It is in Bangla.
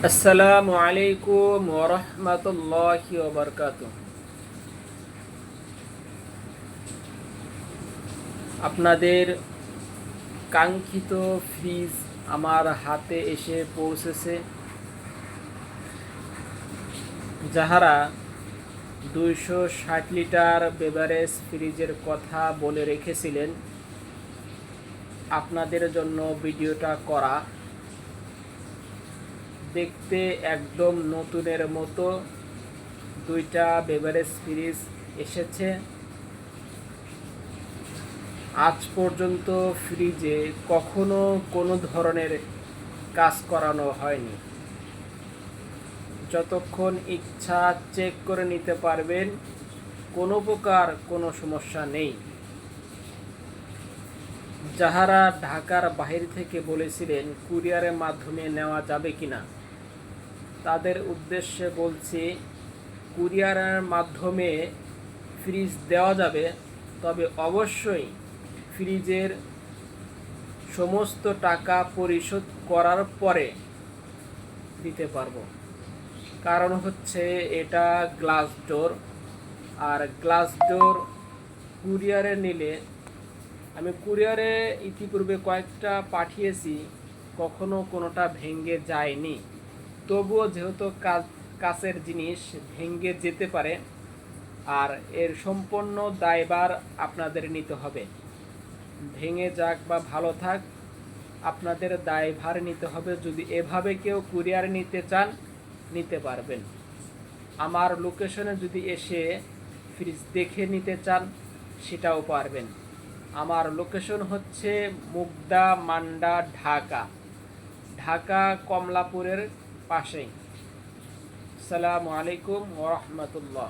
আসসালামু আলাইকুম ওয়া রাহমাতুল্লাহি ওয়া বারাকাতুহু। আপনাদের কাঙ্ক্ষিত ফ্রিজ আমার হাতে এসে পৌঁছেছে। যাহারা 260 লিটার বেভারেজ ফ্রিজের কথা বলে রেখেছিলেন, আপনাদের জন্য ভিডিওটা করা। দেখতে একদম নতুনের মতো দুইটা বেভারেজ ফ্রিজ এসেছে। আজ পর্যন্ত ফ্রিজে কখনো কোনো ধরনের কাজ করানো হয়নি। যতক্ষণ ইচ্ছা চেক করে নিতে পারবেন, কোনো প্রকার কোনো সমস্যা নেই। যাহারা ঢাকার বাহির থেকে বলেছিলেন কুরিয়ারের মাধ্যমে নেওয়া যাবে কিনা, তাদের উদ্দেশ্যে বলছি, কুরিয়ারের মাধ্যমে ফ্রিজ দেওয়া যাবে, তবে অবশ্যই ফ্রিজের সমস্ত টাকা পরিশোধ করার পরে দিতে পারবো। কারণ হচ্ছে এটা গ্লাস ডোর, আর গ্লাস ডোর কুরিয়ারে নিলে, আমি কুরিয়ারে ইতিপূর্বে কয়েকটা পাঠিয়েছি, কখনো কোনোটা ভেঙে যায়নি। তবুও যেহেতু কাচের জিনিস ভেঙে যেতে পারে, আর এর সম্পূর্ণ দায়ভার আপনাদের নিতে হবে। ভেঙে যাক বা ভালো থাক, আপনাদের দায়ভার নিতে হবে। যদি এভাবে কেউ কুরিয়ার নিতে চান, নিতে পারবেন। আমার লোকেশনে যদি এসে ফ্রিজ দেখে নিতে চান, সেটাও পারবেন। আমার লোকেশন হচ্ছে মুগদা মান্ডা, ঢাকা। ঢাকা কমলাপুরের পাশেই। আসসালামু আলাইকুম ওয়া রাহমাতুল্লাহ।